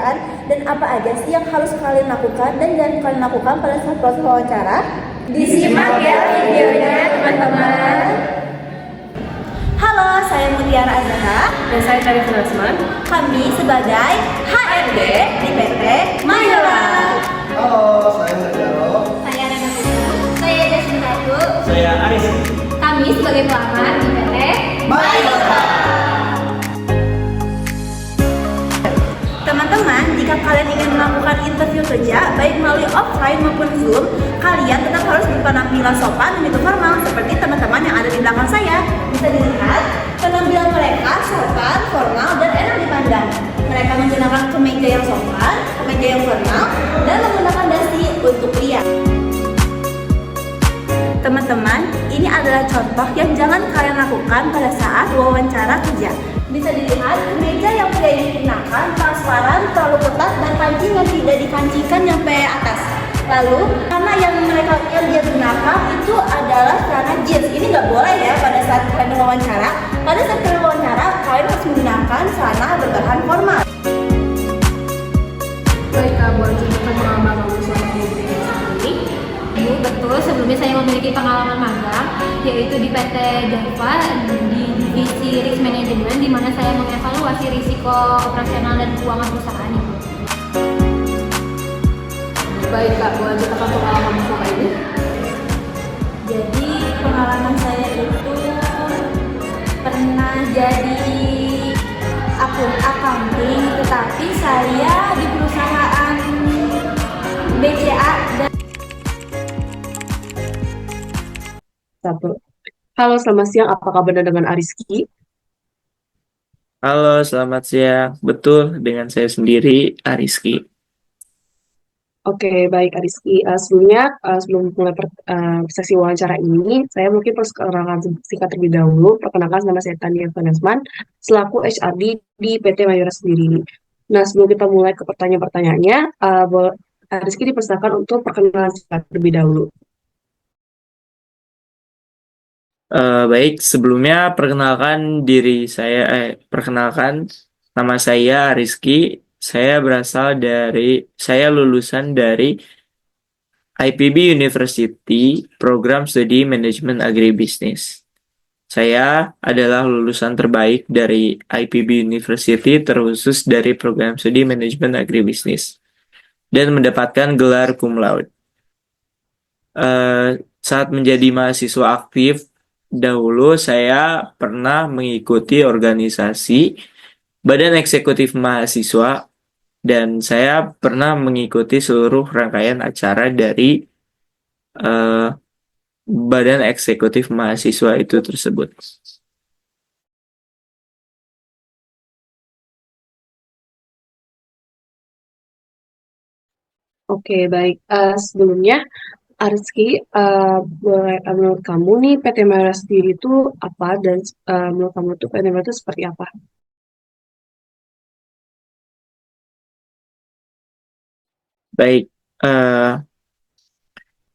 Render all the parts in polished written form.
pekerjaan dan apa aja sih yang harus kalian lakukan dan jangan kalian lakukan pada saat proses wawancara. Disimak ya videonya teman-teman. Halo, saya Mutiara Azhara Dan saya Tarif Rasman. Kami sebagai HRD di PT Mayora. Halo, saya Sajaro. Saya Nana Putu. Saya Jasmine Ratu. Saya Aris. Kami sebagai pelamar di PT Mayora. Teman-teman, jika kalian ingin melakukan interview kerja, baik melalui offline maupun Zoom, kalian tetap harus berpenampilan sopan dan itu formal, seperti teman-teman yang ada di belakang saya. Bisa dilihat, penampilan mereka sopan, formal, dan enak dipandang. Mereka menggunakan kemeja yang sopan, kemeja yang formal, dan menggunakan dasi untuk lihat. Teman-teman, ini adalah contoh yang jangan kalian lakukan pada saat wawancara kerja. Bisa dilihat, kemeja yang tidak dikenakan transparan, terlalu ketat, dan kancing yang tidak dikancingkan sampai atas. Lalu, celana yang dia gunakan itu adalah celana jeans. Ini nggak boleh ya pada saat kalian wawancara. Pada saat kalian wawancara, kalian harus menggunakan celana berbahan formal. Baik, boleh ceritakan pengalaman kamu selama di BPJS sendiri? Betul, sebelumnya saya memiliki pengalaman magang yaitu di PT Java di divisi risk management di mana saya mengevaluasi risiko operasional dan keuangan perusahaan. Baik Kak, boleh ceritakan pengalaman selama ini? Jadi pengalaman saya itu pernah jadi accounting, tetapi saya di perusahaan BCA dan Satu. Halo, selamat siang. Apakah benar dengan Ariski? Halo, selamat siang. Betul, dengan saya sendiri, Ariski. Oke, baik Ariski. Sebelum mulai sesi wawancara ini, saya mungkin perkenalkan singkat terlebih dahulu. Perkenalkan, nama saya Tania Vanasman, selaku HRD di PT Mayora sendiri. Nah, sebelum kita mulai ke pertanyaan-pertanyaannya, Ariski dipersilakan untuk perkenalan singkat terlebih dahulu. Baik, sebelumnya perkenalkan nama saya Rizky. Saya lulusan dari IPB University, Program Studi Manajemen Agribisnis. Saya adalah lulusan terbaik dari IPB University, terkhusus dari Program Studi Manajemen Agribisnis, dan mendapatkan gelar cum laude. Saat menjadi mahasiswa aktif, dahulu saya pernah mengikuti organisasi Badan Eksekutif Mahasiswa dan saya pernah mengikuti seluruh rangkaian acara dari Badan Eksekutif Mahasiswa itu tersebut. Oke, baik. Sebelumnya, Ariski, menurut kamu nih PT Mayora sendiri itu apa dan menurut kamu tuh PT Mayora itu seperti apa? Baik,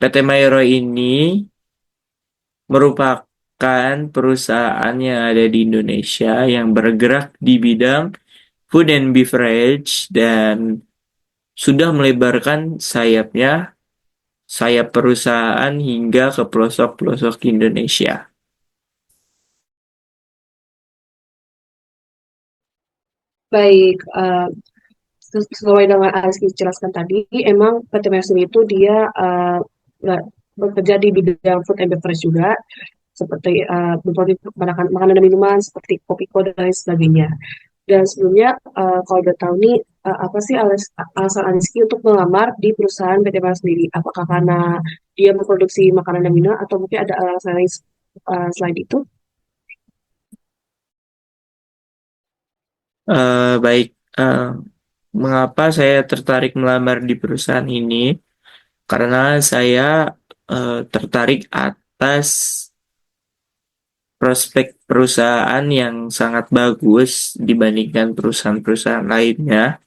PT Mayora ini merupakan perusahaan yang ada di Indonesia yang bergerak di bidang food and beverage dan sudah melebarkan sayap perusahaan hingga ke pelosok-pelosok Indonesia. Baik, sesuai dengan Ariski jelaskan tadi, emang PT Mayora sendiri itu dia bekerja di bidang food and beverage juga, seperti memproduksi makanan dan minuman seperti kopi, dan lain sebagainya. Dan sebelumnya, kalau udah tahu nih, apa sih alasan Ariski untuk melamar di perusahaan PT Mayora sendiri? Apakah karena dia memproduksi makanan dan minuman atau mungkin ada alasan lain selain itu? Baik, mengapa saya tertarik melamar di perusahaan ini? Karena saya tertarik atas prospek perusahaan yang sangat bagus dibandingkan perusahaan-perusahaan lainnya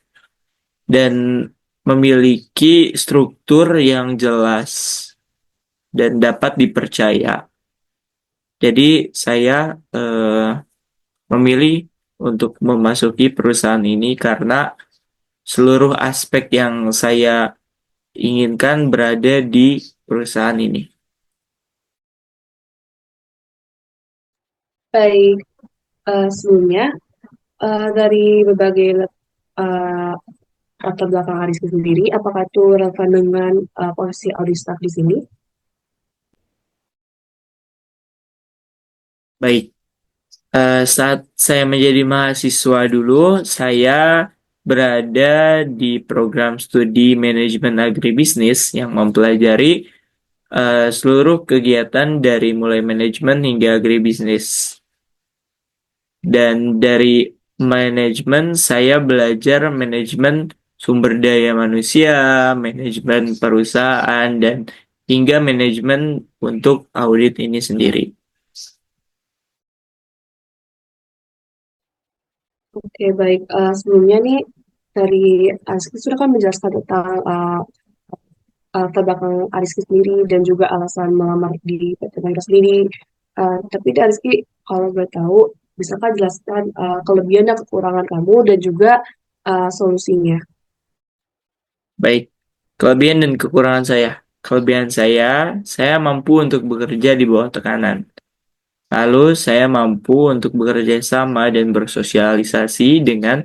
dan memiliki struktur yang jelas dan dapat dipercaya. Jadi saya memilih untuk memasuki perusahaan ini karena seluruh aspek yang saya inginkan berada di perusahaan ini. Baik, sebelumnya dari berbagai uh, latar belakang Ariski sendiri, apakah itu relevan dengan posisi audit staff di sini? Baik, saat saya menjadi mahasiswa dulu, saya berada di program studi manajemen agribisnis yang mempelajari seluruh kegiatan dari mulai manajemen hingga agribisnis. Dan dari manajemen, saya belajar manajemen sumber daya manusia, manajemen perusahaan, dan hingga manajemen untuk audit ini sendiri. Oke, baik. Sebelumnya nih, dari Ariski sudah kan menjelaskan tentang latar belakang Ariski sendiri dan juga alasan melamar di PT Mayora sendiri. Tapi dari Ariski, kalau boleh tahu, bisakah jelaskan kelebihan dan kekurangan kamu dan juga solusinya? Baik, kelebihan dan kekurangan saya. Kelebihan saya mampu untuk bekerja di bawah tekanan. Lalu saya mampu untuk bekerja sama dan bersosialisasi dengan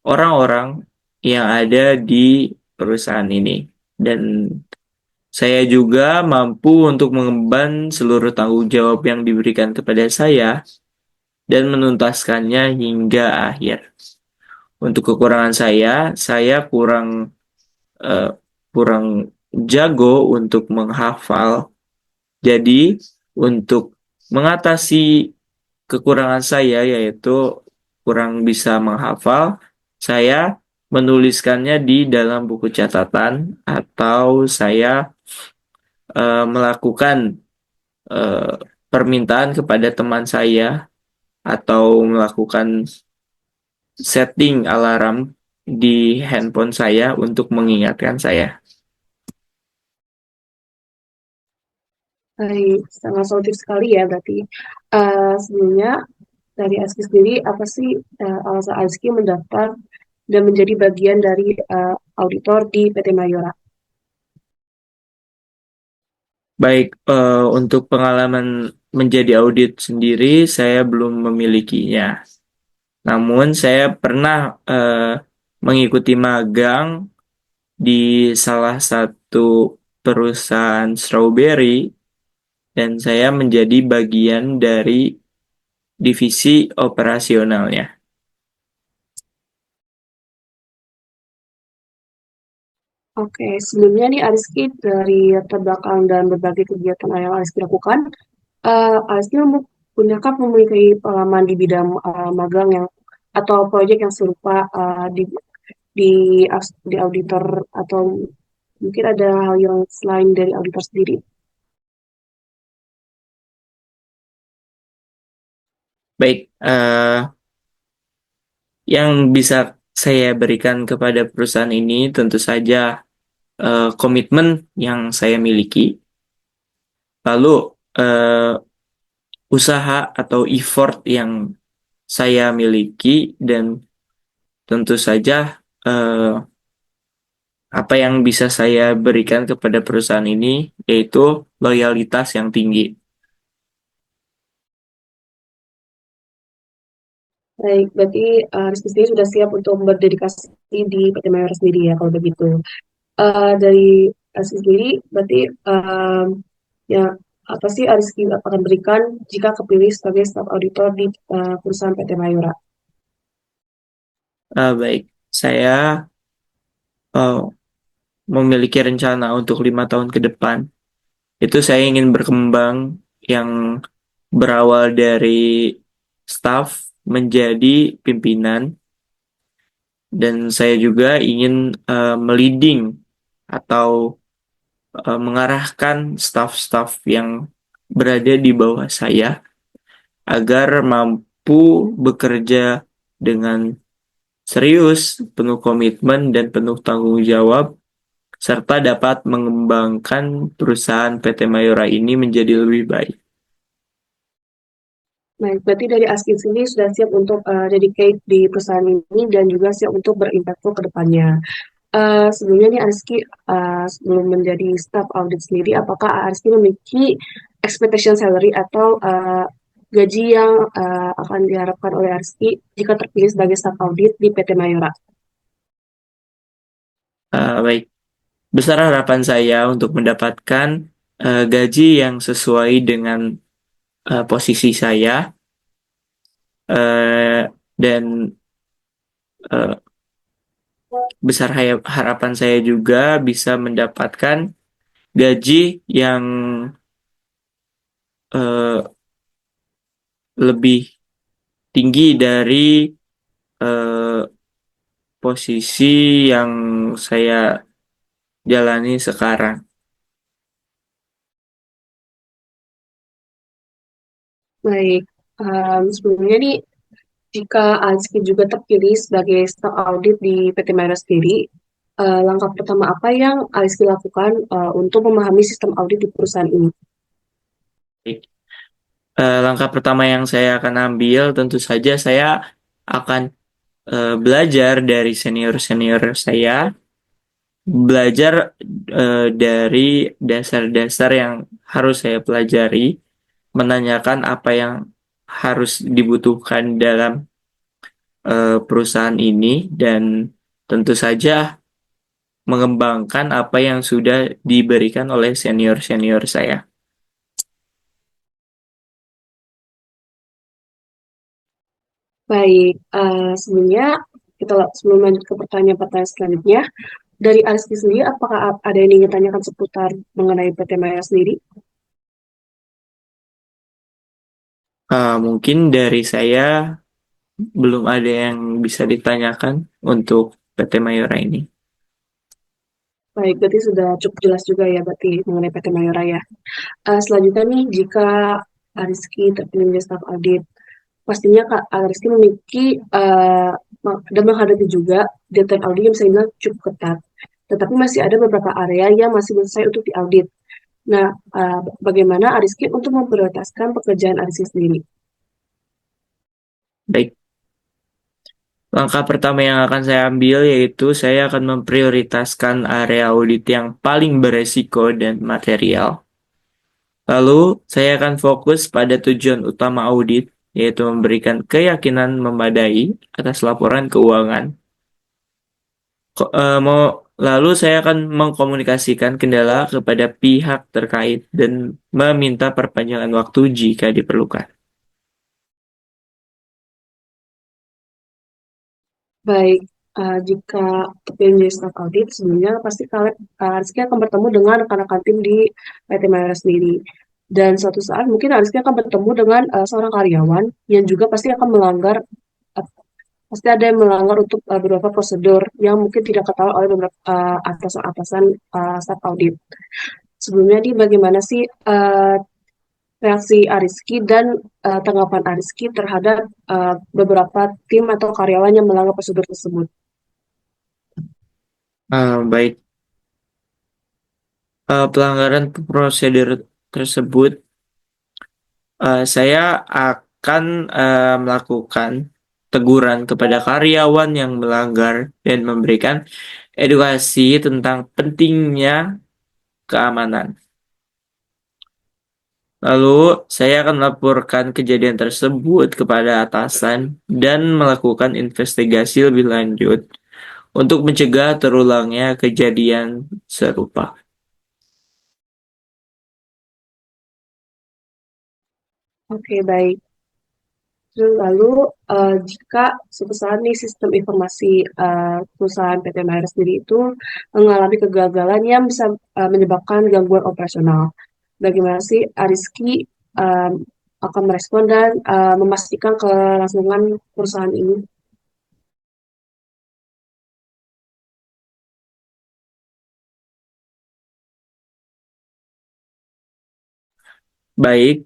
orang-orang yang ada di perusahaan ini. Dan saya juga mampu untuk mengemban seluruh tanggung jawab yang diberikan kepada saya dan menuntaskannya hingga akhir. Untuk kekurangan saya eh, kurang jago untuk menghafal. Jadi, untuk mengatasi kekurangan saya yaitu kurang bisa menghafal, saya menuliskannya di dalam buku catatan atau saya melakukan eh, permintaan kepada teman saya atau melakukan setting alarm di handphone saya untuk mengingatkan saya. Baik, sangat solutif sekali ya berarti. Sebelumnya, dari Ariski sendiri, apa sih alasan Ariski mendaftar dan menjadi bagian dari auditor di PT Mayora? Baik, untuk pengalaman menjadi audit sendiri, saya belum memilikinya. Namun, saya pernah mengikuti magang di salah satu perusahaan strawberry, dan saya menjadi bagian dari divisi operasionalnya. Oke, sebelumnya nih Ariski dari latar belakang dan berbagai kegiatan yang Ariski lakukan, Ariski punyakah memiliki pengalaman di bidang magang yang atau proyek yang serupa di di auditor atau mungkin ada hal yang selain dari auditor sendiri? Baik, yang bisa saya berikan kepada perusahaan ini tentu saja komitmen yang saya miliki, lalu usaha atau effort yang saya miliki, dan tentu saja apa yang bisa saya berikan kepada perusahaan ini yaitu loyalitas yang tinggi. Baik, berarti Rizky sendiri sudah siap untuk berdedikasi di PT Mayora sendiri ya kalau begitu. Dari Rizky sendiri, berarti ya apa sih Rizky akan berikan jika kepilih sebagai staf auditor di perusahaan PT Mayora? Baik, saya uh, memiliki rencana untuk 5 tahun ke depan. Itu saya ingin berkembang yang berawal dari staff menjadi pimpinan, dan saya juga ingin meliding atau mengarahkan staff-staff yang berada di bawah saya agar mampu bekerja dengan serius, penuh komitmen, dan penuh tanggung jawab, serta dapat mengembangkan perusahaan PT Mayora ini menjadi lebih baik. Baik, berarti dari ASKI sendiri sudah siap untuk dedicate di perusahaan ini dan juga siap untuk berimpactful ke depannya. Sebelumnya nih Ariski, sebelum menjadi staff audit sendiri, apakah Ariski memiliki expectation salary atau gaji yang akan diharapkan oleh Ariski jika terpilih sebagai staff audit di PT Mayora? Baik, besar harapan saya untuk mendapatkan gaji yang sesuai dengan posisi saya, dan uh, besar harapan saya juga bisa mendapatkan gaji yang uh, lebih tinggi dari uh, posisi yang saya jalani sekarang. Baik, sebelumnya nih, jika Ariski juga terpilih sebagai staff audit di PT Mayora sendiri, langkah pertama apa yang Ariski lakukan untuk memahami sistem audit di perusahaan ini? Langkah pertama yang saya akan ambil tentu saja saya akan belajar dari senior-senior saya, belajar dari dasar-dasar yang harus saya pelajari, menanyakan apa yang harus dibutuhkan dalam perusahaan ini, dan tentu saja mengembangkan apa yang sudah diberikan oleh senior-senior saya. Baik, sebelumnya sebelum lanjut ke pertanyaan-pertanyaan selanjutnya, dari Ariski sendiri, apakah ada yang ingin tanyakan seputar mengenai PT Mayora sendiri? Mungkin dari saya belum ada yang bisa ditanyakan untuk PT Mayora ini. Baik, berarti sudah cukup jelas juga ya berarti mengenai PT Mayora ya. Selanjutnya nih, jika Ariski terpilih menjadi staf audit, pastinya Kak Ariski memiliki dan menghadapi juga deadline audit yang bisa dibilang cukup ketat. Tetapi masih ada beberapa area yang masih belum selesai untuk diaudit. Nah, bagaimana Ariski untuk memprioritaskan pekerjaan Ariski sendiri? Baik, langkah pertama yang akan saya ambil yaitu saya akan memprioritaskan area audit yang paling beresiko dan material. Lalu, saya akan fokus pada tujuan utama audit, yaitu memberikan keyakinan memadai atas laporan keuangan. Lalu saya akan mengkomunikasikan kendala kepada pihak terkait dan meminta perpanjangan waktu jika diperlukan. Baik, jika terpilih menjadi staff audit, sebelumnya pasti kalian Rizky akan bertemu dengan rekan-rekan tim di PT Mayora sendiri. Dan suatu saat mungkin Rizky akan bertemu dengan seorang karyawan yang juga pasti akan melanggar, pasti ada yang melanggar untuk beberapa prosedur yang mungkin tidak ketahui oleh beberapa atasan-atasan staff audit. Sebelumnya nih, bagaimana sih reaksi Ariski dan tanggapan Ariski terhadap beberapa tim atau karyawan yang melanggar prosedur tersebut? Baik, pelanggaran prosedur tersebut, saya akan melakukan teguran kepada karyawan yang melanggar dan memberikan edukasi tentang pentingnya keamanan. Lalu, saya akan melaporkan kejadian tersebut kepada atasan dan melakukan investigasi lebih lanjut untuk mencegah terulangnya kejadian serupa. Oke, baik. Lalu, jika suatu saat nih sistem informasi perusahaan PT Mayora sendiri itu mengalami kegagalan yang bisa menyebabkan gangguan operasional, bagaimana sih Ariski akan merespon dan memastikan kelangsungan perusahaan ini? Baik,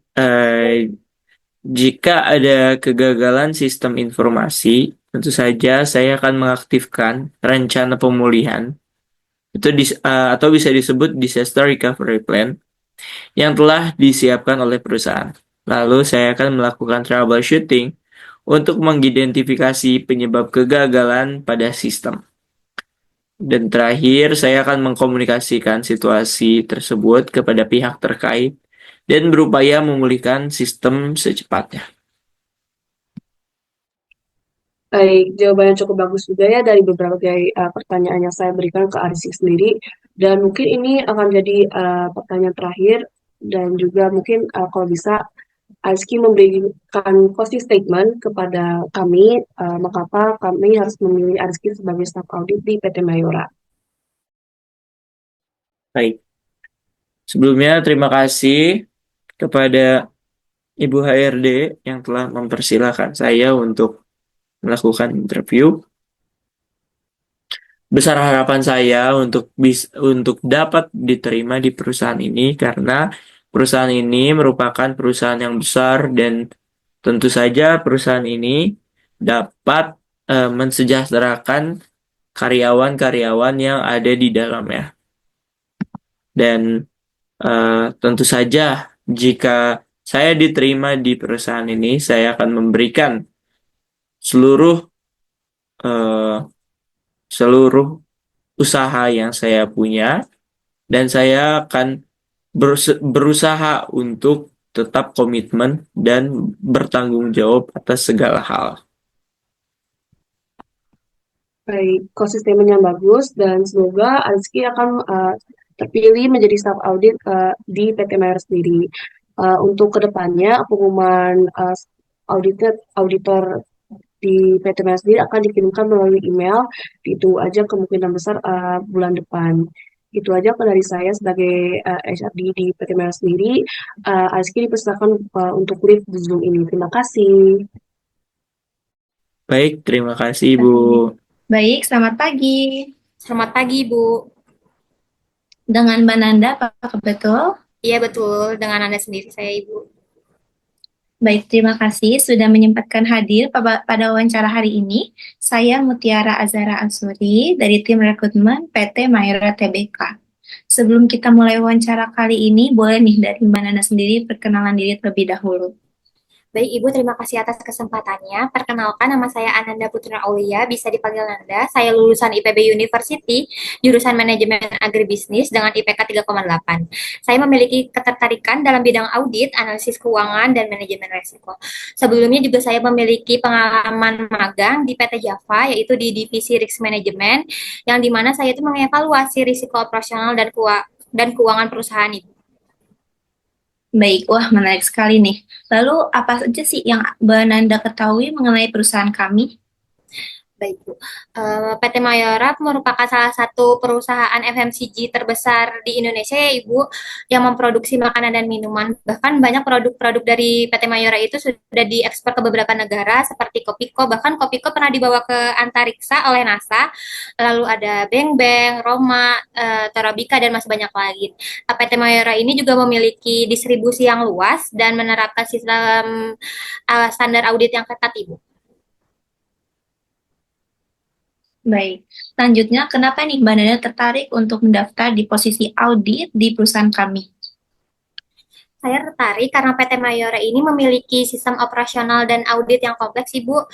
jika ada kegagalan sistem informasi, tentu saja saya akan mengaktifkan rencana pemulihan itu atau bisa disebut disaster recovery plan yang telah disiapkan oleh perusahaan. Lalu saya akan melakukan troubleshooting untuk mengidentifikasi penyebab kegagalan pada sistem. Dan terakhir, saya akan mengkomunikasikan situasi tersebut kepada pihak terkait dan berupaya memulihkan sistem secepatnya. Baik, jawabannya cukup bagus juga ya dari beberapa pertanyaan yang saya berikan ke Arisy sendiri. Dan mungkin ini akan jadi pertanyaan terakhir dan juga mungkin kalau bisa Arisy memberikan closing statement kepada kami, mengapa kami harus memilih Arisy sebagai staf audit di PT Mayora. Baik. Sebelumnya, terima kasih kepada Ibu HRD yang telah mempersilahkan saya untuk melakukan interview. Besar harapan saya untuk dapat diterima di perusahaan ini karena perusahaan ini merupakan perusahaan yang besar dan tentu saja perusahaan ini dapat mensejahterakan karyawan-karyawan yang ada di dalamnya. Dan tentu saja jika saya diterima di perusahaan ini, saya akan memberikan seluruh usaha yang saya punya dan saya akan berusaha untuk tetap komitmen dan bertanggung jawab atas segala hal. Baik, konsistennya bagus dan semoga Arisy akan terpilih menjadi staf audit di PT Mayora sendiri. Untuk kedepannya pengumuman auditor di PT Mayora sendiri akan dikirimkan melalui email. Itu aja kemungkinan besar bulan depan. Itu aja dari saya sebagai HRD di PT Mayora sendiri. Arisy dipersilakan untuk live di Zoom ini. Terima kasih. Baik, terima kasih Ibu. Baik, selamat pagi. Selamat pagi, Bu. Dengan Mbak Nanda, apakah betul? Iya, betul. Dengan Anda sendiri, saya Ibu. Baik, terima kasih sudah menyempatkan hadir pada wawancara hari ini. Saya Mutiara Azara Ansuri dari tim rekrutmen PT Mayora Tbk. Sebelum kita mulai wawancara kali ini, boleh nih dari Mbak Nanda sendiri perkenalan diri terlebih dahulu. Baik, Ibu, terima kasih atas kesempatannya. Perkenalkan, nama saya Ananda Putra Aulia, bisa dipanggil Nanda. Saya lulusan IPB University, jurusan Manajemen Agribisnis dengan IPK 3,8. Saya memiliki ketertarikan dalam bidang audit, analisis keuangan, dan manajemen resiko. Sebelumnya juga saya memiliki pengalaman magang di PT Java, yaitu di Divisi Risk Management, yang dimana saya itu mengevaluasi risiko operasional dan keuangan perusahaan itu. Baik, wah menarik sekali nih. Lalu apa saja sih yang Mbak Nanda ketahui mengenai perusahaan kami? Baik, Bu. PT Mayora merupakan salah satu perusahaan FMCG terbesar di Indonesia ya, Ibu, yang memproduksi makanan dan minuman. Bahkan banyak produk-produk dari PT Mayora itu sudah diekspor ke beberapa negara seperti Kopiko. Bahkan Kopiko pernah dibawa ke antariksa oleh NASA. Lalu ada Beng Beng, Roma, Torabika, dan masih banyak lagi. PT Mayora ini juga memiliki distribusi yang luas dan menerapkan sistem standar audit yang ketat, Ibu. Baik, selanjutnya kenapa nih Mbak Nanda tertarik untuk mendaftar di posisi audit di perusahaan kami? Saya tertarik karena PT Mayora ini memiliki sistem operasional dan audit yang kompleks, Ibu.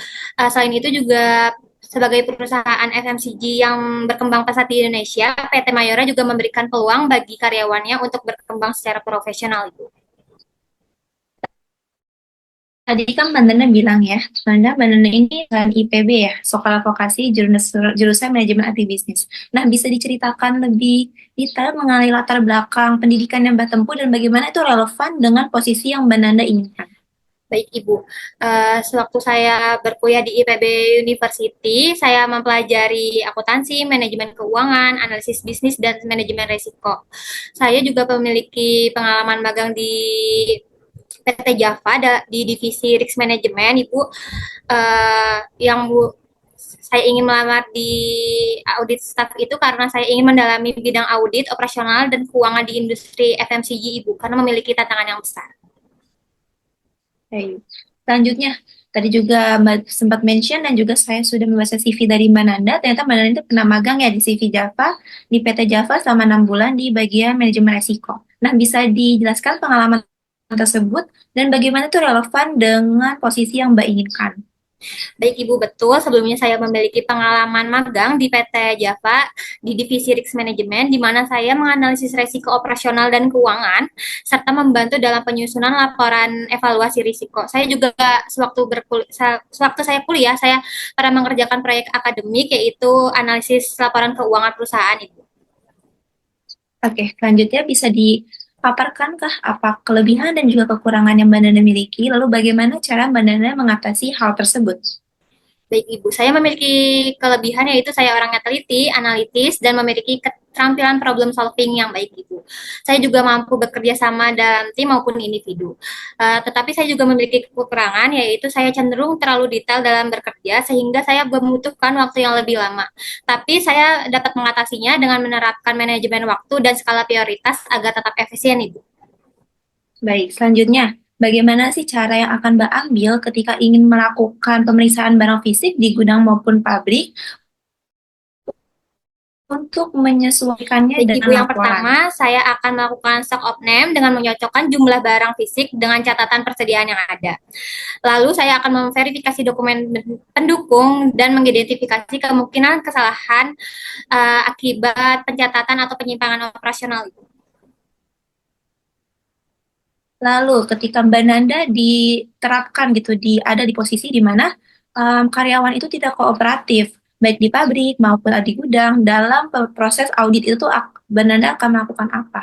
Selain itu juga sebagai perusahaan FMCG yang berkembang pesat di Indonesia, PT Mayora juga memberikan peluang bagi karyawannya untuk berkembang secara profesional, Ibu. Tadi kan Mbak Nanda bilang ya, Mbak Nanda ini kan IPB ya, Sekolah Vokasi jurusan Manajemen Agribisnis. Nah, bisa diceritakan lebih detail mengenai latar belakang pendidikan yang Mbak tempuh dan bagaimana itu relevan dengan posisi yang Mbak Nanda inginkan? Baik, Ibu. Sewaktu saya berkuliah di IPB University, saya mempelajari akuntansi, manajemen keuangan, analisis bisnis, dan manajemen risiko. Saya juga memiliki pengalaman magang di PT Java di divisi Risk Management, Ibu, yang saya ingin melamar di audit staff itu karena saya ingin mendalami bidang audit, operasional, dan keuangan di industri FMCG, Ibu, karena memiliki tantangan yang besar. Baik. Selanjutnya, tadi juga Mbak sempat mention dan juga saya sudah membaca CV dari Mbak Nanda, ternyata Mbak Nanda itu pernah magang ya di CV Java, di PT Java selama 6 bulan di bagian manajemen resiko. Nah, bisa dijelaskan pengalaman tersebut dan bagaimana itu relevan dengan posisi yang Mbak inginkan? Baik Ibu, betul. Sebelumnya saya memiliki pengalaman magang di PT Java di divisi Risk Management, di mana saya menganalisis resiko operasional dan keuangan, serta membantu dalam penyusunan laporan evaluasi risiko. Saya juga sewaktu saya kuliah, saya pernah mengerjakan proyek akademik, yaitu analisis laporan keuangan perusahaan Ibu. Oke, selanjutnya bisa dipaparkankah apa kelebihan dan juga kekurangan yang Mbak Nanda miliki, lalu bagaimana cara Mbak Nanda mengatasi hal tersebut? Baik Ibu, saya memiliki kelebihan yaitu saya orangnya teliti, analitis, dan memiliki keterampilan problem solving yang baik Ibu. Saya juga mampu bekerja sama dalam tim maupun individu. Tetapi saya juga memiliki kekurangan yaitu saya cenderung terlalu detail dalam bekerja sehingga saya membutuhkan waktu yang lebih lama. Tapi saya dapat mengatasinya dengan menerapkan manajemen waktu dan skala prioritas agar tetap efisien Ibu. Baik, selanjutnya, bagaimana sih cara yang akan Mbak ambil ketika ingin melakukan pemeriksaan barang fisik di gudang maupun pabrik untuk menyesuaikannya Baik dengan Ibu, yang laporan? pertama saya akan melakukan stock of name dengan menyocokkan jumlah barang fisik dengan catatan persediaan yang ada. Lalu saya akan memverifikasi dokumen pendukung dan mengidentifikasi kemungkinan kesalahan akibat pencatatan atau penyimpangan operasional. Lalu ketika Mbak Nanda diterapkan gitu, ada di posisi di mana karyawan itu tidak kooperatif, baik di pabrik maupun di gudang, dalam proses audit itu tuh Mbak Nanda akan melakukan apa?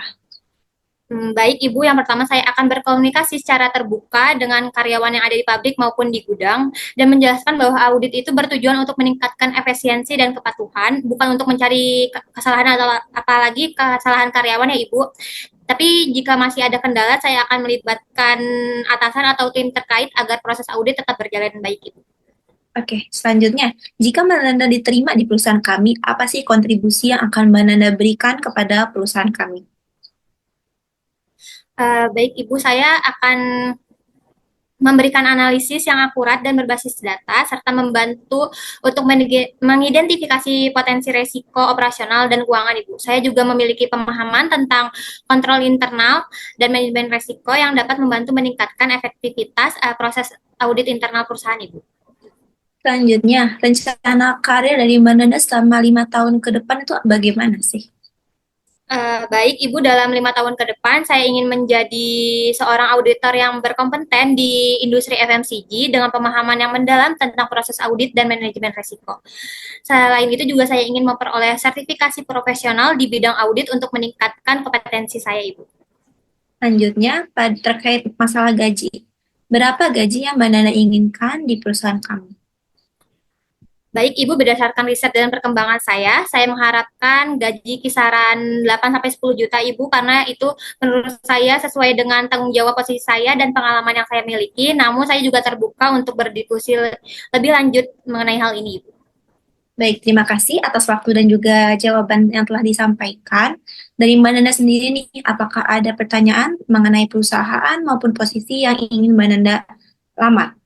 Baik Ibu, yang pertama saya akan berkomunikasi secara terbuka dengan karyawan yang ada di pabrik maupun di gudang dan menjelaskan bahwa audit itu bertujuan untuk meningkatkan efisiensi dan kepatuhan, bukan untuk mencari kesalahan atau apalagi kesalahan karyawan ya Ibu. Tapi jika masih ada kendala, saya akan melibatkan atasan atau tim terkait agar proses audit tetap berjalan baik Ibu. Oke, selanjutnya, jika Mbak Nanda diterima di perusahaan kami, apa sih kontribusi yang akan Mbak Nanda berikan kepada perusahaan kami? Baik Ibu, saya akan memberikan analisis yang akurat dan berbasis data, serta membantu untuk mengidentifikasi potensi resiko operasional dan keuangan Ibu. Saya juga memiliki pemahaman tentang kontrol internal dan manajemen resiko yang dapat membantu meningkatkan efektivitas proses audit internal perusahaan Ibu. Selanjutnya, rencana karir dari Mbak Nanda selama 5 tahun ke depan itu bagaimana sih? Baik Ibu, dalam 5 tahun ke depan saya ingin menjadi seorang auditor yang berkompeten di industri FMCG dengan pemahaman yang mendalam tentang proses audit dan manajemen risiko. Selain itu juga saya ingin memperoleh sertifikasi profesional di bidang audit untuk meningkatkan kompetensi saya Ibu. Selanjutnya, terkait masalah gaji. Berapa gaji yang Mbak Nanda inginkan di perusahaan kami? Baik Ibu, berdasarkan riset dan perkembangan saya mengharapkan gaji kisaran 8-10 juta Ibu, karena itu menurut saya sesuai dengan tanggung jawab posisi saya dan pengalaman yang saya miliki, namun saya juga terbuka untuk berdiskusi lebih lanjut mengenai hal ini Ibu. Baik, terima kasih atas waktu dan juga jawaban yang telah disampaikan. Dari Mbak Nanda sendiri nih, apakah ada pertanyaan mengenai perusahaan maupun posisi yang ingin Mbak Nanda lamar?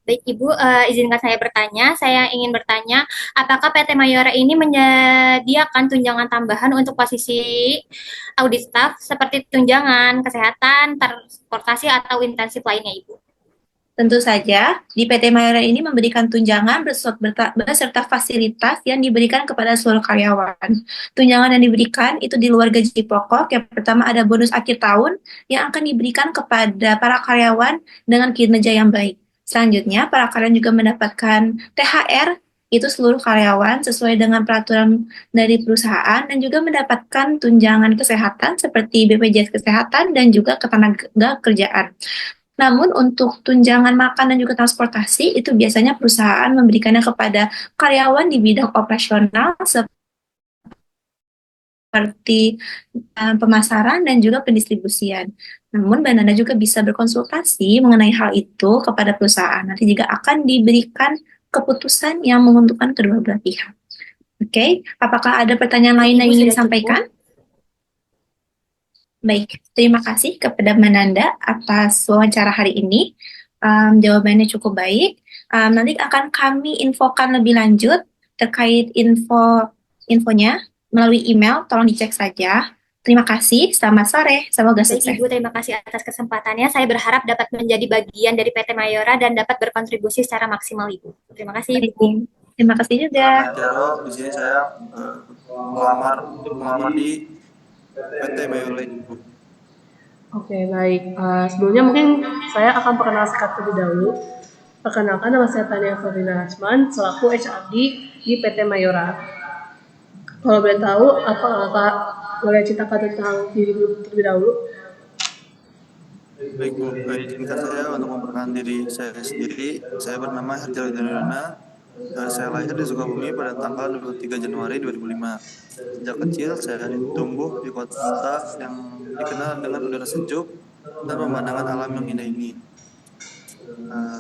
Baik Ibu, izinkan saya bertanya. Saya ingin bertanya, apakah PT Mayora ini menyediakan tunjangan tambahan untuk posisi audit staff seperti tunjangan kesehatan, transportasi, atau intensif lainnya Ibu? Tentu saja, di PT Mayora ini memberikan tunjangan beserta fasilitas yang diberikan kepada seluruh karyawan. Tunjangan yang diberikan itu di luar gaji pokok. Yang pertama ada bonus akhir tahun yang akan diberikan kepada para karyawan dengan kinerja yang baik. Selanjutnya, para karyawan juga mendapatkan THR, itu seluruh karyawan sesuai dengan peraturan dari perusahaan, dan juga mendapatkan tunjangan kesehatan seperti BPJS Kesehatan dan juga ketenaga kerjaan. Namun untuk tunjangan makan dan juga transportasi, itu biasanya perusahaan memberikannya kepada karyawan di bidang operasional seperti pemasaran dan juga pendistribusian. Namun, Mbak Nanda juga bisa berkonsultasi mengenai hal itu kepada perusahaan. Nanti juga akan diberikan keputusan yang menguntungkan kedua belah pihak. Oke, apakah ada pertanyaan lain yang ingin disampaikan? Baik, terima kasih kepada Mbak Nanda atas wawancara hari ini. Jawabannya cukup baik. Nanti akan kami infokan lebih lanjut terkait infonya melalui email, tolong dicek saja. Terima kasih, selamat sore, semoga Baik sukses. Ibu, terima kasih atas kesempatannya. Saya berharap dapat menjadi bagian dari PT Mayora dan dapat berkontribusi secara maksimal Ibu. Terima kasih Baik, Ibu. terima kasih juga. Nama Jaro, di sini saya melamar untuk melamar di PT Mayora Ibu. Oke, baik. Sebelumnya mungkin saya akan perkenalkan terlebih dahulu. Perkenalkan, nama saya Tania Ferdinand Asman, selaku HRD di PT Mayora. Kalau boleh tahu, apa Kakak boleh ceritakan tentang diri dulu terlebih dahulu? Baik Bu, izinkan saya untuk memperkenalkan diri saya sendiri. Saya bernama Herjal Widarana. Saya lahir di Sukabumi pada tanggal 23 Januari 2005. Sejak kecil saya tumbuh di kota yang dikenal dengan udara sejuk dan pemandangan alam yang indah ini.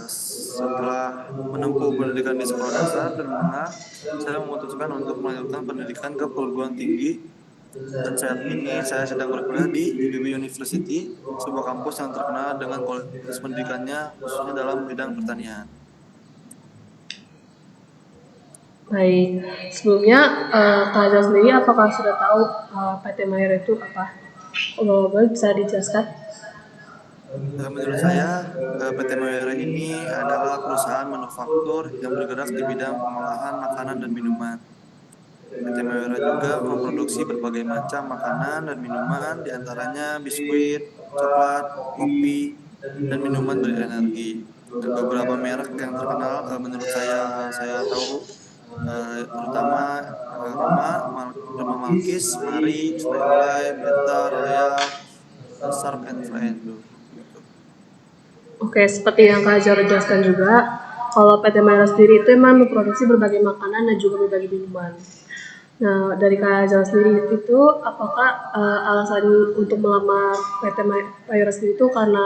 Setelah menempuh pendidikan di sekolah dasar dan menengah, saya memutuskan untuk melanjutkan pendidikan ke perguruan tinggi, dan saat ini saya sedang berkuliah di IPB University, sebuah kampus yang terkenal dengan kualitas pendidikannya khususnya dalam bidang pertanian. Baik, sebelumnya Kak Azal sendiri apakah sudah tahu PT Mayora itu apa? Kalau boleh bisa dijelaskan? Menurut saya, PT Mayora ini adalah perusahaan manufaktur yang bergerak di bidang pengolahan makanan dan minuman. PT Mayora juga memproduksi berbagai macam makanan dan minuman, diantaranya biskuit, coklat, kopi, dan minuman berenergi. Dan beberapa merek yang terkenal menurut saya tahu, terutama Roma Malkis, Mari, Slay, Beta, Royal, Sharp and Friend. Oke, seperti yang Kak Azhar jelaskan juga, kalau PT Mayora sendiri itu memang memproduksi berbagai makanan dan juga berbagai minuman. Nah, dari Kak Azhar sendiri itu, apakah alasan untuk melamar PT Mayora sendiri itu karena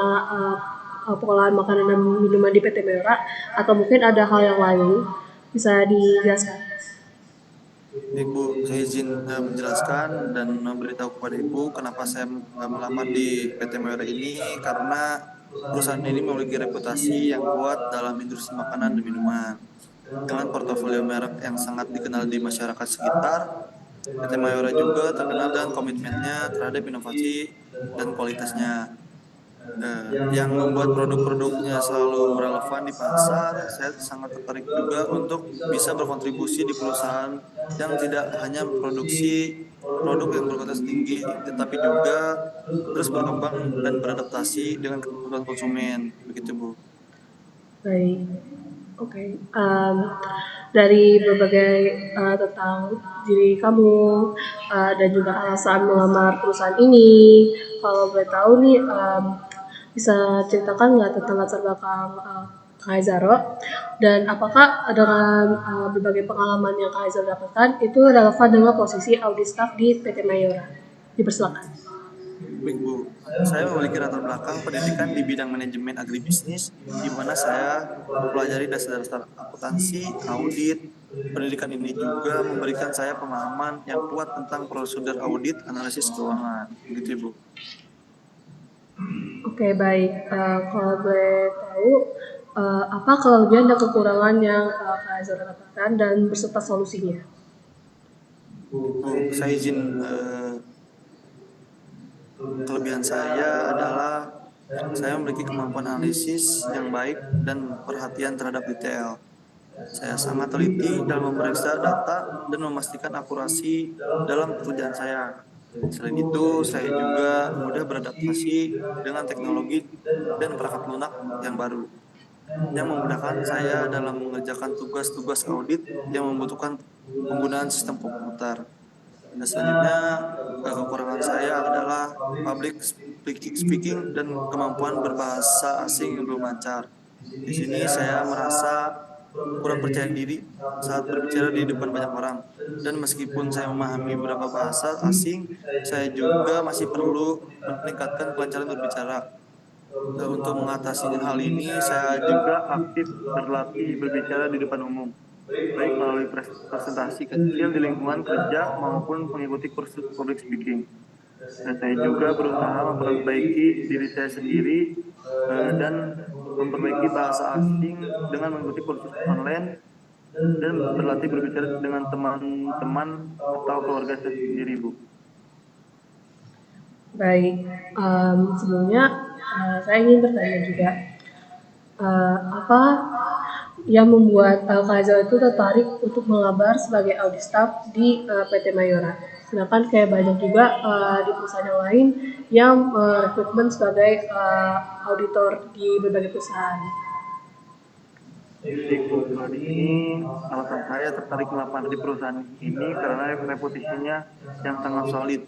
pengolahan makanan dan minuman di PT Mayora, atau mungkin ada hal yang lain? Bisa dijelaskan? Ibu, saya izin menjelaskan dan memberitahu kepada Ibu kenapa saya melamar di PT Mayora ini, karena perusahaan ini memiliki reputasi yang kuat dalam industri makanan dan minuman. Dengan portofolio merek yang sangat dikenal di masyarakat sekitar, PT Mayora juga terkenal dengan komitmennya terhadap inovasi dan kualitasnya. Yang membuat produk-produknya selalu relevan di pasar. Saya sangat tertarik juga untuk bisa berkontribusi di perusahaan yang tidak hanya produksi produk yang berkualitas tinggi, tetapi juga terus berkembang dan beradaptasi dengan kebutuhan konsumen. Begitu Bu. Baik, oke. Dari berbagai tentang diri kamu dan juga alasan melamar perusahaan ini, kalau boleh tahu nih, bisa ceritakan nggak tentang latar belakang Kak Zaro, dan apakah dengan berbagai pengalaman yang Kak Zaro dapatkan itu relevan dengan posisi audit staff di PT Mayora? Dipersilakan. Baik Bu, saya memiliki latar belakang pendidikan di bidang manajemen agribisnis, di mana saya mempelajari dasar-dasar akuntansi, audit. Pendidikan ini juga memberikan saya pemahaman yang kuat tentang prosedur audit, analisis keuangan. Begitu Bu. Oke, baik. Kalau boleh tahu, apa kelebihan dan kekurangan yang Kak Azhar dapatkan dan beserta solusinya? Bu, saya izin, kelebihan saya adalah saya memiliki kemampuan analisis yang baik dan perhatian terhadap detail. Saya sangat teliti dalam memeriksa data dan memastikan akurasi dalam pekerjaan saya. Selain itu, saya juga mudah beradaptasi dengan teknologi dan perangkat lunak yang baru, yang memudahkan saya dalam mengerjakan tugas-tugas audit yang membutuhkan penggunaan sistem komputer. Dan selanjutnya, kekurangan saya adalah public speaking dan kemampuan berbahasa asing yang belum lancar. Di sini saya merasa kurang percaya diri saat berbicara di depan banyak orang. Dan meskipun saya memahami beberapa bahasa asing, saya juga masih perlu meningkatkan kelancaran berbicara. Untuk mengatasi hal ini, saya juga aktif berlatih berbicara di depan umum, baik melalui presentasi kecil di lingkungan kerja maupun mengikuti kursus public speaking. Dan saya juga berusaha memperbaiki diri saya sendiri dan memperbaiki bahasa asing dengan mengikuti kursus online dan berlatih berbicara dengan teman-teman atau keluarga saya sendiri, Bu. Baik, sebelumnya saya ingin bertanya juga, apa yang membuat Kak Azal itu tertarik untuk mengabar sebagai audit staff di PT Mayora? Sedangkan kayak banyak juga di perusahaan yang lain yang rekrutmen sebagai auditor di berbagai perusahaan. Di kebetulan ini alasan saya tertarik melamar di perusahaan ini karena reputasinya yang sangat solid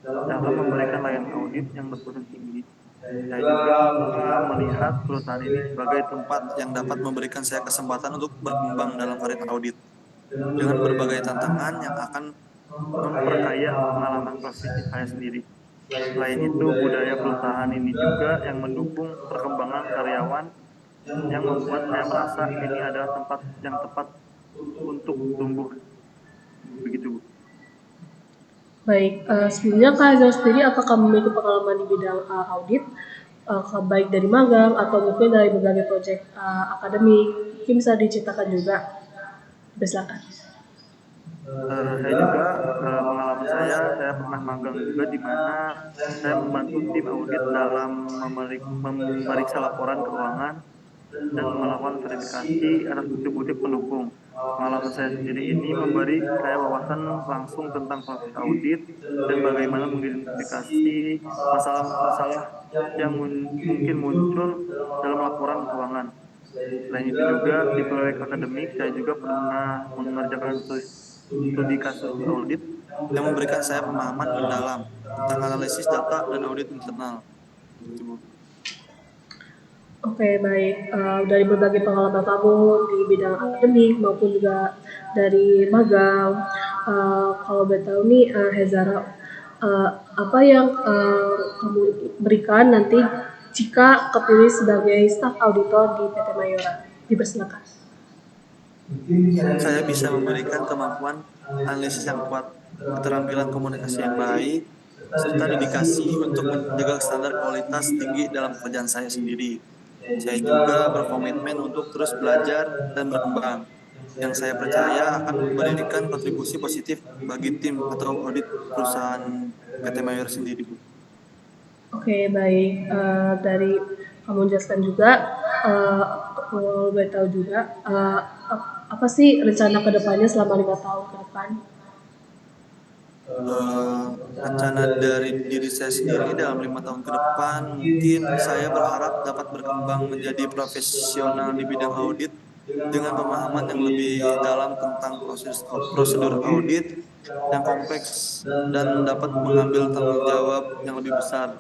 dalam memberikan layanan audit yang berpotensi tinggi. Saya juga melihat perusahaan ini sebagai tempat yang dapat memberikan saya kesempatan untuk berkembang dalam karir audit dengan berbagai tantangan yang akan memperkaya pengalaman profesi saya sendiri. Selain itu, budaya perusahaan ini juga yang mendukung perkembangan karyawan yang membuat saya merasa ini adalah tempat yang tepat untuk tumbuh. Begitu, Bu. Baik, sebelumnya Kak Azal sendiri apakah memiliki pengalaman di bidang audit, baik dari magang atau mungkin dari berbagai proyek akademik? Mungkin bisa diceritakan juga. Silakan. Saya juga pengalaman saya pernah magang juga di mana saya membantu tim audit dalam memeriksa laporan keuangan dan melakukan verifikasi atas bukti-bukti pendukung. Pengalaman saya sendiri ini memberi saya wawasan langsung tentang proses audit dan bagaimana mengidentifikasi masalah-masalah yang mungkin muncul dalam laporan keuangan. Selain itu juga di proyek akademik saya juga pernah mengerjakan studi kasus audit yang memberikan saya pemahaman mendalam tentang analisis data dan audit internal. Oke, baik. Dari berbagai pengalaman kamu di bidang akademik maupun juga dari magang, kalau boleh tahu nih, Hezara, apa yang kamu berikan nanti jika kepilih sebagai staf auditor di PT Mayora? Dipersilakan. Saya bisa memberikan kemampuan analisis yang kuat, keterampilan komunikasi yang baik, serta dedikasi untuk menjaga standar kualitas tinggi dalam pekerjaan saya sendiri. Saya juga berkomitmen untuk terus belajar dan berkembang, yang saya percaya akan memberikan kontribusi positif bagi tim atau audit perusahaan PT Mayor sendiri, Bu. Oke, baik. Dari kamu jelaskan juga, kalau boleh tahu juga, apa sih rencana kedepannya selama 5 tahun ke depan? Rencana dari diri saya sendiri dalam 5 tahun ke depan, mungkin saya berharap dapat berkembang menjadi profesional di bidang audit dengan pemahaman yang lebih dalam tentang prosedur audit yang kompleks dan dapat mengambil tanggung jawab yang lebih besar,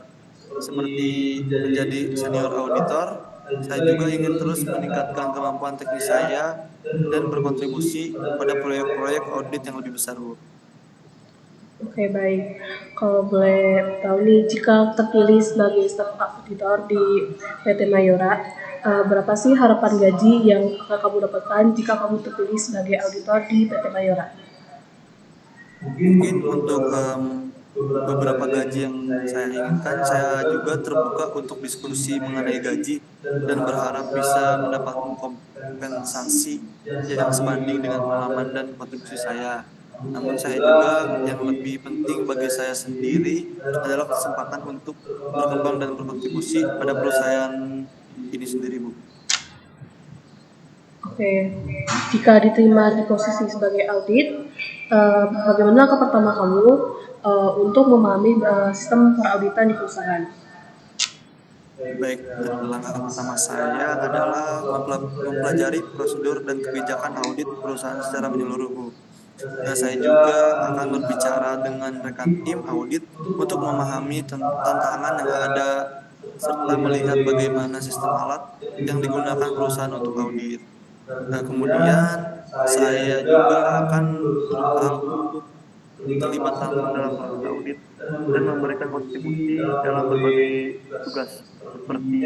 seperti menjadi senior auditor. Saya juga ingin terus meningkatkan kemampuan teknis saya dan berkontribusi pada proyek-proyek audit yang lebih besar, Bu. Oke, baik. Kalau boleh tahu nih, jika terpilih sebagai staf auditor di PT Mayora, berapa sih harapan gaji yang akan kamu dapatkan jika kamu terpilih sebagai auditor di PT Mayora? Mungkin untuk beberapa gaji yang saya inginkan, saya juga terbuka untuk diskusi mengenai gaji dan berharap bisa mendapatkan kompensasi yang sebanding dengan pengalaman dan kontribusi saya. Namun saya juga yang lebih penting bagi saya sendiri adalah kesempatan untuk berkembang dan berkontribusi pada perusahaan ini sendiri, Bu. Oke, jika diterima di posisi sebagai audit, bagaimana langkah pertama kamu untuk memahami sistem perauditan di perusahaan? Baik, langkah pertama saya adalah mempelajari prosedur dan kebijakan audit perusahaan secara menyeluruh, Bu. Dan saya juga akan berbicara dengan rekan tim audit untuk memahami tantangan yang ada serta melihat bagaimana sistem alat yang digunakan perusahaan untuk audit. Nah, kemudian saya juga akan berusaha untuk terlibat langsung dalam proses audit dan memberikan kontribusi dalam berbagai tugas seperti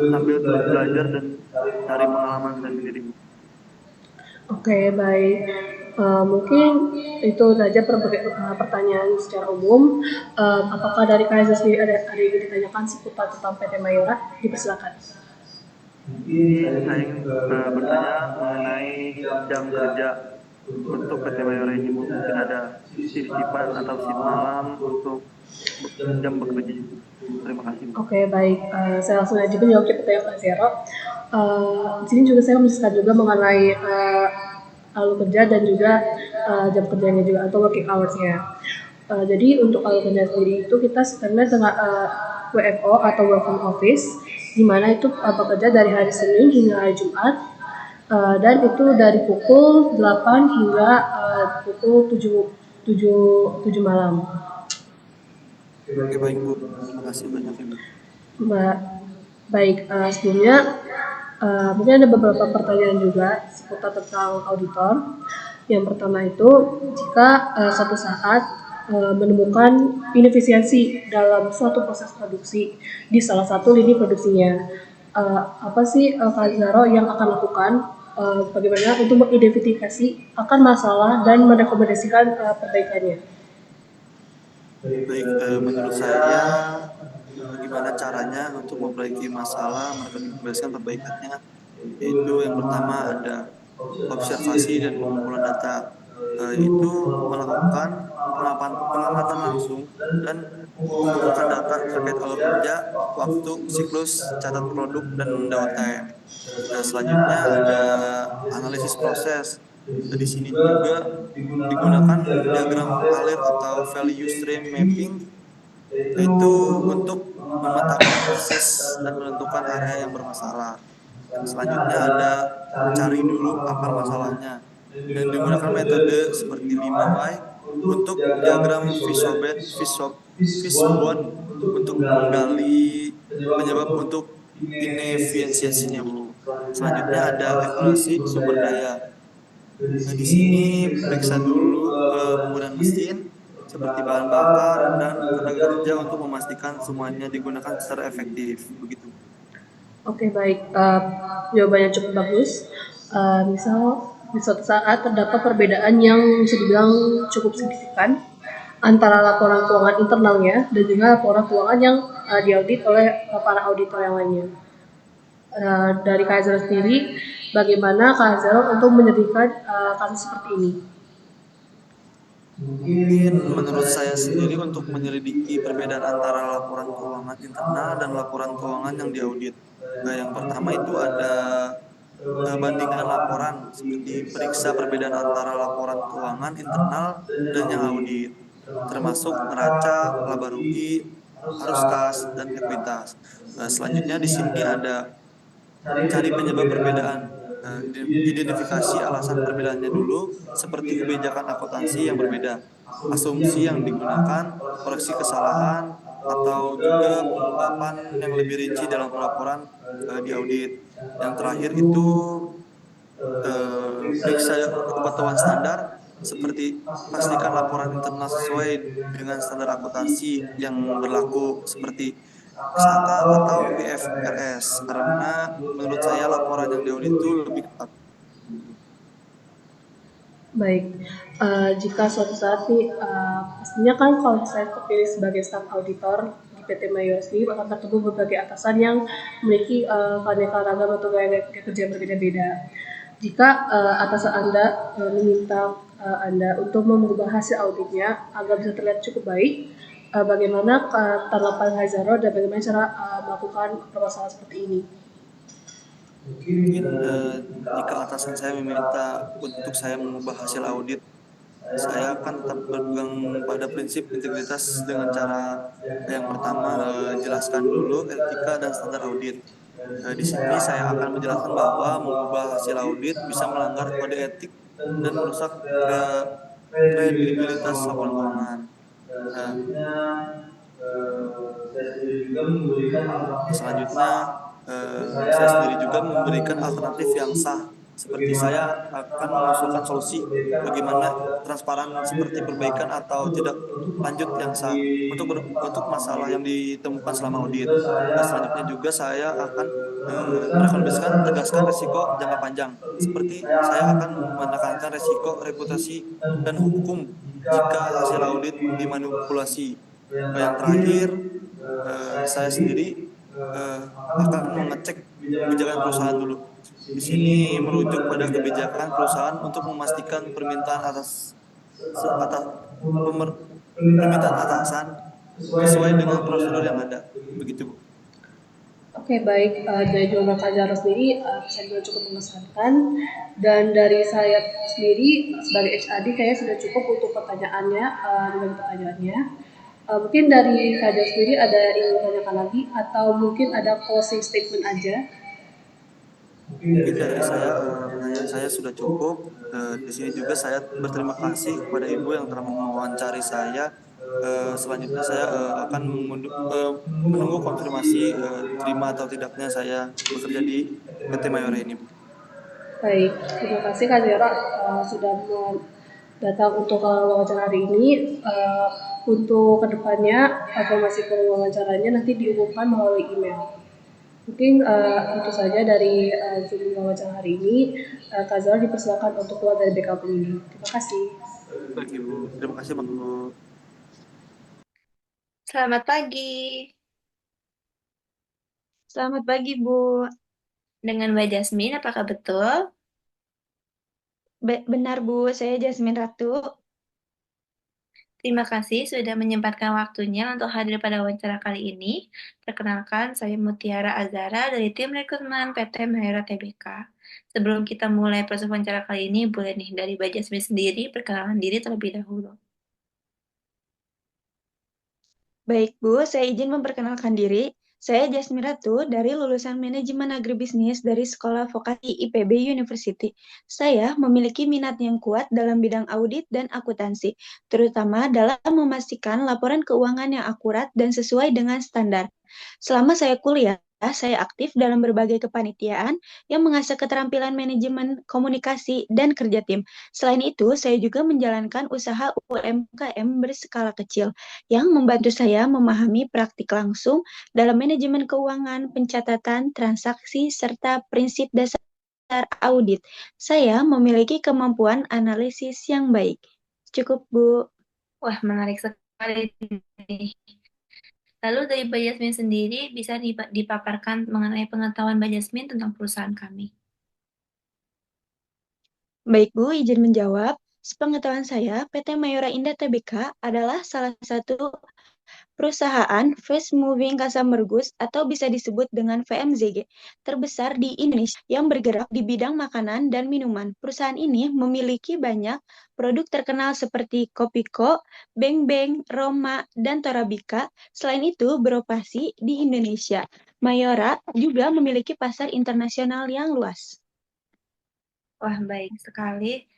sambil terus belajar dan cari pengalaman sendiri. Oke, baik. Mungkin itu saja pertanyaan secara umum. Apakah dari Kaiser sendiri ada yang ingin ditanyakan seputar tentang PT Mayora? Dipersilakan. Saya ingin bertanya mengenai jam kerja untuk PT Mayora ini, Bu. Mungkin ada shift-shiftan atau shift malam untuk jam bekerja. Terima kasih. Oke, baik. Saya langsung aja menjawab pertanyaan Kak Zero. Di sini juga saya menjelaskan juga mengenai alur kerja dan juga jam kerjanya juga atau working hours-nya. Jadi untuk alur kerja sendiri itu kita sebenarnya dengan WFO atau work from office, di mana itu bekerja dari hari Senin hingga hari Jumat, dan itu dari pukul 8 hingga pukul 7 malam. Oke, baik Bu. Terima kasih banyak Ibu. Baik, sebelumnya mungkin ada beberapa pertanyaan juga seputar tentang auditor. Yang pertama itu, jika suatu saat menemukan inefisiensi dalam suatu proses produksi di salah satu lini produksinya, apa sih Kak Zaro yang akan lakukan? Bagaimana untuk mengidentifikasi akan masalah dan merekomendasikan perbaikannya? Baik, menurut saya bagaimana caranya untuk memperbaiki masalah, merekomendasikan perbaikannya, yaitu yang pertama ada observasi dan pengumpulan data, yaitu melakukan pengamatan langsung dan mengumpulkan data terkait alur kerja, waktu, siklus, catat produk, dan downtime. Selanjutnya ada analisis proses. Di sini juga digunakan diagram alir atau value stream mapping, yaitu untuk memetakan proses dan menentukan area yang bermasalah. Selanjutnya ada cari dulu akar masalahnya dan digunakan metode seperti 5Y untuk diagram fishbone untuk menggali penyebab untuk inefisiensinya Bu. Selanjutnya ada evaluasi sumber daya. Di sini periksa dulu penggunaan mesin seperti bahan bakar dan tenaga kerja untuk memastikan semuanya digunakan secara efektif. Begitu. Oke, baik. Jawabannya cukup bagus. Misal di suatu saat terdapat perbedaan yang bisa dibilang cukup signifikan antara laporan keuangan internalnya dan juga laporan keuangan yang diaudit oleh para auditor yang lainnya. Dari Kak Zero sendiri, bagaimana Kak Zero untuk menyelidiki kasus seperti ini? Mungkin menurut saya sendiri untuk menyelidiki perbedaan antara laporan keuangan internal dan laporan keuangan yang diaudit. Yang pertama itu ada bandingkan laporan, seperti periksa perbedaan antara laporan keuangan internal dan yang audit, termasuk neraca, laba rugi, arus kas, dan ekuitas. Selanjutnya di sini ada cari penyebab perbedaan, identifikasi alasan perbedaannya dulu, seperti kebijakan akuntansi yang berbeda, asumsi yang digunakan, koreksi kesalahan, atau juga pengungkapan yang lebih rinci dalam laporan di audit. Yang terakhir itu periksa kepatuhan standar, seperti pastikan laporan internal sesuai dengan standar akuntansi yang berlaku seperti SAK atau IFRS, karena menurut saya laporan yang diaudit itu lebih ketat. Baik, jika suatu saat nih, pastinya kan kalau saya terpilih sebagai staf auditor di PT Mayora sendiri akan bertemu berbagai atasan yang memiliki keanekaragaman ragam atau gaya kerja yang berbeda-beda. Jika atasan Anda meminta Anda untuk mengubah hasil auditnya agar bisa terlihat cukup baik, bagaimana tanggapan Kak Zero dan bagaimana cara melakukan permasalahan seperti ini? Mungkin jika atasan saya meminta untuk saya mengubah hasil audit, saya akan tetap berpegang pada prinsip integritas dengan cara yang pertama jelaskan dulu etika dan standar audit. Di sini saya akan menjelaskan bahwa mengubah hasil audit bisa melanggar kode etik dan merusak kredibilitas laporan keuangan. Selanjutnya saya sendiri juga memberikan alternatif yang sah, seperti saya akan mengusulkan solusi bagaimana transparan seperti perbaikan atau tidak lanjut yang sah untuk masalah yang ditemukan selama audit. Selanjutnya juga saya akan merekomendasikan tegaskan risiko jangka panjang, seperti saya akan menekankan risiko reputasi dan hukum jika hasil audit dimanipulasi. Yang terakhir, saya sendiri akan mengecek kebijakan perusahaan dulu. Di sini merujuk pada kebijakan perusahaan untuk memastikan permintaan pemer- permintaan atasan sesuai dengan prosedur yang ada. Begitu, Bu. Oke, baik. Dari jawaban Kak Zara sendiri, saya juga cukup mengesankan. Dan dari saya sendiri, sebagai HRD, kayaknya sudah cukup untuk pertanyaannya, dengan pertanyaannya. Mungkin dari Kak Zara sendiri ada yang ingin ditanyakan lagi, atau mungkin ada closing statement aja. Mungkin dari saya pertanyaan saya sudah cukup. Di sini juga saya berterima kasih kepada Ibu yang telah mewawancari saya. Selanjutnya saya akan menunggu konfirmasi terima atau tidaknya saya bekerja di PT Mayora ini, Bu. Baik, terima kasih Kak Zara sudah datang untuk wawancara hari ini. Untuk kedepannya, informasi wawancaranya nanti diumumkan melalui email. Mungkin itu saja dari Zoom wawancara hari ini. Kak Zara dipersilakan untuk keluar dari backup ini. Terima kasih. Baik, Ibu. Terima kasih, Bang Bu. Selamat pagi. Selamat pagi, Bu. Dengan Mbak Jasmine, apakah betul? Benar, Bu. Saya Jasmine Ratu. Terima kasih sudah menyempatkan waktunya untuk hadir pada wawancara kali ini. Perkenalkan, saya Mutiara Azara dari tim rekrutmen PT Mahera Tbk. Sebelum kita mulai proses wawancara kali ini, boleh nih dari Mbak Jasmine sendiri perkenalan diri terlebih dahulu. Baik, Bu. Saya izin memperkenalkan diri. Saya Jasmine Ratu dari lulusan Manajemen Agribisnis dari Sekolah Vokasi IPB University. Saya memiliki minat yang kuat dalam bidang audit dan akuntansi, terutama dalam memastikan laporan keuangan yang akurat dan sesuai dengan standar. Selama saya kuliah, saya aktif dalam berbagai kepanitiaan yang mengasah keterampilan manajemen komunikasi dan kerja tim. Selain itu, saya juga menjalankan usaha UMKM berskala kecil yang membantu saya memahami praktik langsung dalam manajemen keuangan, pencatatan, transaksi, serta prinsip dasar audit. Saya memiliki kemampuan analisis yang baik. Cukup, Bu. Wah, menarik sekali nih. Lalu dari Mbak Jasmine sendiri bisa dipaparkan mengenai pengetahuan Mbak Jasmine tentang perusahaan kami. Baik, Bu, izin menjawab. Sepengetahuan saya, PT Mayora Indah Tbk adalah salah satu perusahaan Fast Moving Consumer Goods atau bisa disebut dengan VMZG terbesar di Indonesia yang bergerak di bidang makanan dan minuman. Perusahaan ini memiliki banyak produk terkenal seperti Kopiko, Beng Beng, Roma, dan Torabika. Selain itu, beroperasi di Indonesia. Mayora juga memiliki pasar internasional yang luas. Wah, baik sekali.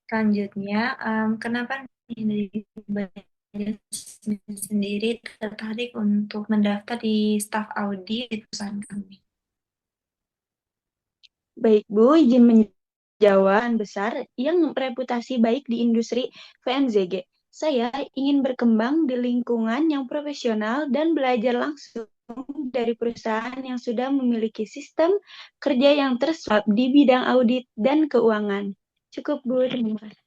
Selanjutnya, kenapa nih dari Mbak Jasmine sendiri tertarik untuk mendaftar di staf audit di perusahaan kami? Baik, Bu, izin menjawab besar yang reputasi baik di industri VMZG. Saya ingin berkembang di lingkungan yang profesional dan belajar langsung dari perusahaan yang sudah memiliki sistem kerja yang tersuap di bidang audit dan keuangan. Cukup, Bu. Terima kasih.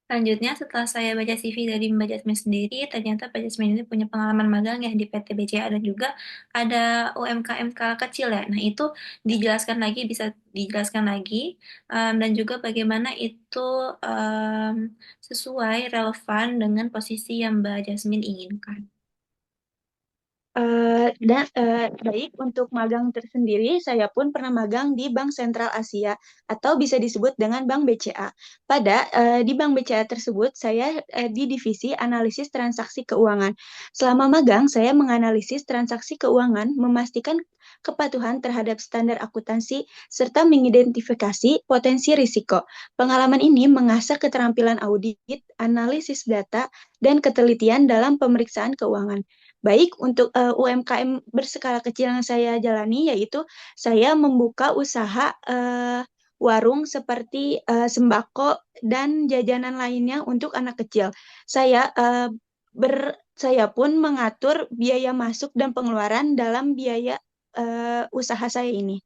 Selanjutnya, setelah saya baca CV dari Mbak Jasmine sendiri, ternyata Mbak Jasmine ini punya pengalaman magang ya di PT BCA dan juga ada UMKM skala kecil ya. Nah, itu dijelaskan lagi, bisa dijelaskan lagi, dan juga bagaimana itu sesuai, relevan dengan posisi yang Mbak Jasmine inginkan. Baik, untuk magang tersendiri, saya pun pernah magang di Bank Sentral Asia atau bisa disebut dengan Bank BCA. Di Bank BCA tersebut, saya di divisi analisis transaksi keuangan. Selama magang, saya menganalisis transaksi keuangan, memastikan kepatuhan terhadap standar akuntansi, serta mengidentifikasi potensi risiko. Pengalaman ini mengasah keterampilan audit, analisis data, dan ketelitian dalam pemeriksaan keuangan. Baik untuk UMKM berskala kecil yang saya jalani, yaitu saya membuka usaha warung seperti sembako dan jajanan lainnya untuk anak kecil. Saya pun mengatur biaya masuk dan pengeluaran dalam biaya usaha saya ini.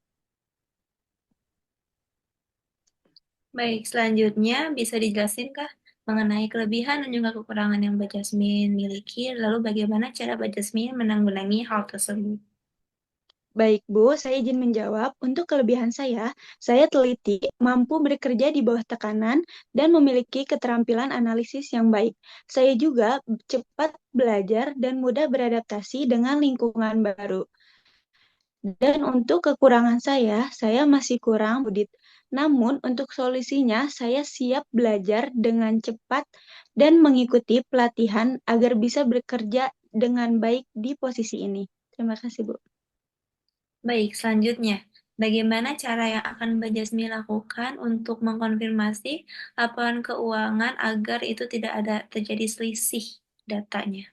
Baik, selanjutnya bisa dijelasin kah mengenai kelebihan dan juga kekurangan yang Mbak Jasmine miliki, lalu bagaimana cara Mbak Jasmine menanggulangi hal tersebut? Baik, Bu, saya izin menjawab. Untuk kelebihan saya teliti, mampu bekerja di bawah tekanan, dan memiliki keterampilan analisis yang baik. Saya juga cepat belajar dan mudah beradaptasi dengan lingkungan baru. Dan untuk kekurangan saya masih kurang audit. Namun, untuk solusinya, saya siap belajar dengan cepat dan mengikuti pelatihan agar bisa bekerja dengan baik di posisi ini. Terima kasih, Bu. Baik, selanjutnya, bagaimana cara yang akan Mbak Jasmine lakukan untuk mengkonfirmasi laporan keuangan agar itu tidak ada terjadi selisih datanya?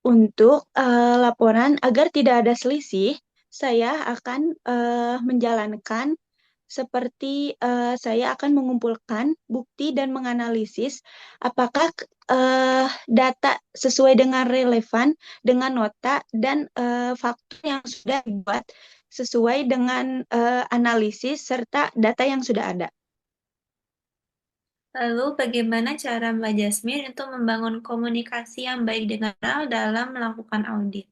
Untuk laporan agar tidak ada selisih, saya akan menjalankan seperti saya akan mengumpulkan bukti dan menganalisis apakah data sesuai dengan relevan dengan nota dan faktur yang sudah dibuat sesuai dengan analisis serta data yang sudah ada. Lalu, bagaimana cara Mbak Jasmine untuk membangun komunikasi yang baik dengan dalam melakukan audit?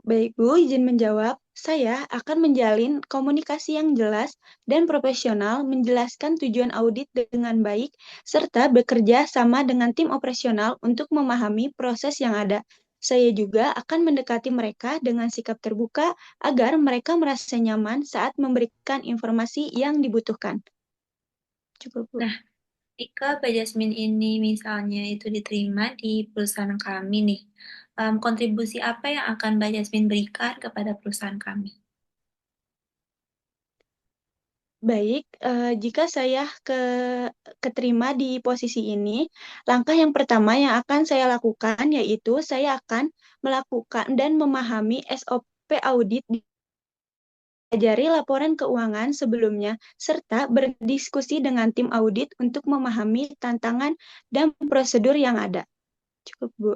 Baik, Bu, izin menjawab. Saya akan menjalin komunikasi yang jelas dan profesional, menjelaskan tujuan audit dengan baik, serta bekerja sama dengan tim operasional untuk memahami proses yang ada. Saya juga akan mendekati mereka dengan sikap terbuka agar mereka merasa nyaman saat memberikan informasi yang dibutuhkan. Cukup, Bu. Nah, jika Mbak Jasmine ini misalnya itu diterima di perusahaan kami nih, kontribusi apa yang akan Mbak Jasmine berikan kepada perusahaan kami? Baik, jika saya keterima di posisi ini, langkah yang pertama yang akan saya lakukan yaitu saya akan melakukan dan memahami SOP audit, diajari laporan keuangan sebelumnya, serta berdiskusi dengan tim audit untuk memahami tantangan dan prosedur yang ada. Cukup, Bu.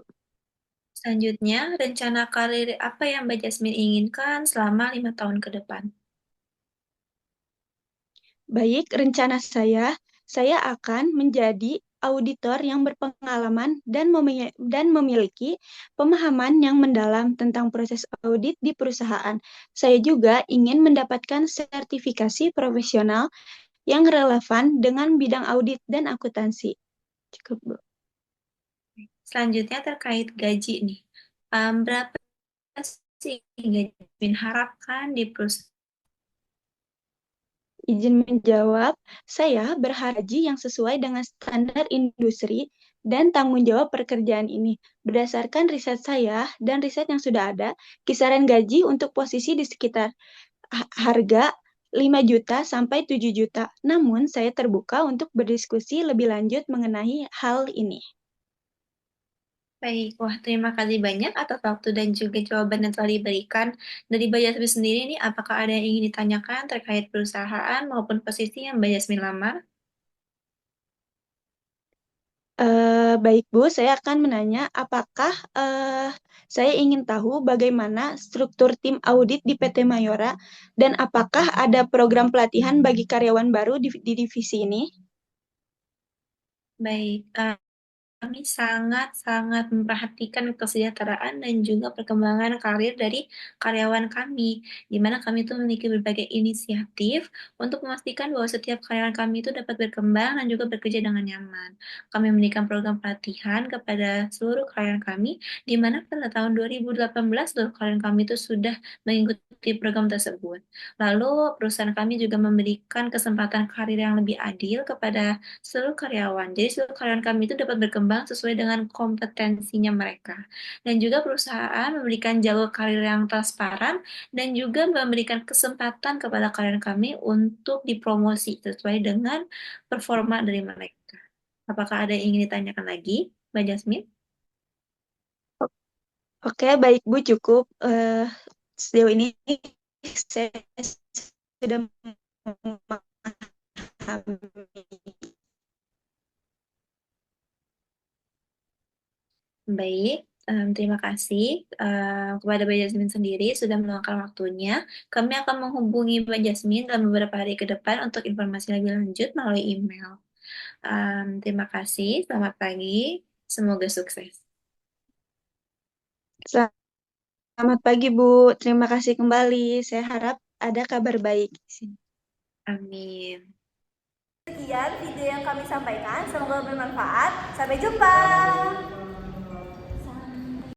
Selanjutnya, rencana karir apa yang Mbak Jasmine inginkan selama 5 tahun ke depan? Baik, rencana saya akan menjadi auditor yang berpengalaman dan memiliki pemahaman yang mendalam tentang proses audit di perusahaan. Saya juga ingin mendapatkan sertifikasi profesional yang relevan dengan bidang audit dan akuntansi. Cukup, Bu. Selanjutnya terkait gaji nih. Berapa sih gaji yang Jasmine harapkan di perusahaan? Izin menjawab, saya berhaji yang sesuai dengan standar industri dan tanggung jawab pekerjaan ini. Berdasarkan riset saya dan riset yang sudah ada, kisaran gaji untuk posisi di sekitar harga 5 juta sampai 7 juta. Namun, saya terbuka untuk berdiskusi lebih lanjut mengenai hal ini. Baik, wah terima kasih banyak atas waktu dan juga jawaban yang telah diberikan. Dari Mbak Jasmine sendiri nih, apakah ada yang ingin ditanyakan terkait perusahaan maupun posisi yang Mbak Jasmine lamar? Baik, Bu, saya akan menanya apakah saya ingin tahu bagaimana struktur tim audit di PT Mayora dan apakah ada program pelatihan bagi karyawan baru di divisi ini? Baik, kami sangat-sangat memperhatikan kesejahteraan dan juga perkembangan karir dari karyawan kami, di mana kami itu memiliki berbagai inisiatif untuk memastikan bahwa setiap karyawan kami itu dapat berkembang dan juga bekerja dengan nyaman. Kami memberikan program pelatihan kepada seluruh karyawan kami, di mana pada tahun 2018 seluruh karyawan kami itu sudah mengikuti program tersebut. Lalu perusahaan kami juga memberikan kesempatan karir yang lebih adil kepada seluruh karyawan. Jadi seluruh karyawan kami itu dapat berkembang sesuai dengan kompetensinya mereka. Dan juga perusahaan memberikan jalur karir yang transparan dan juga memberikan kesempatan kepada karyawan kami untuk dipromosi sesuai dengan performa dari mereka. Apakah ada yang ingin ditanyakan lagi, Mbak Jasmine? Oke, baik, Bu, cukup. Sejauh ini saya sudah memahami. Baik, terima kasih kepada Mbak Jasmine sendiri sudah meluangkan waktunya. Kami akan menghubungi Mbak Jasmine dalam beberapa hari ke depan untuk informasi lebih lanjut melalui email. Terima kasih, selamat pagi, semoga sukses. Selamat pagi, Bu. Terima kasih kembali. Saya harap ada kabar baik di sini. Amin. Sekian video yang kami sampaikan, semoga bermanfaat. Sampai jumpa.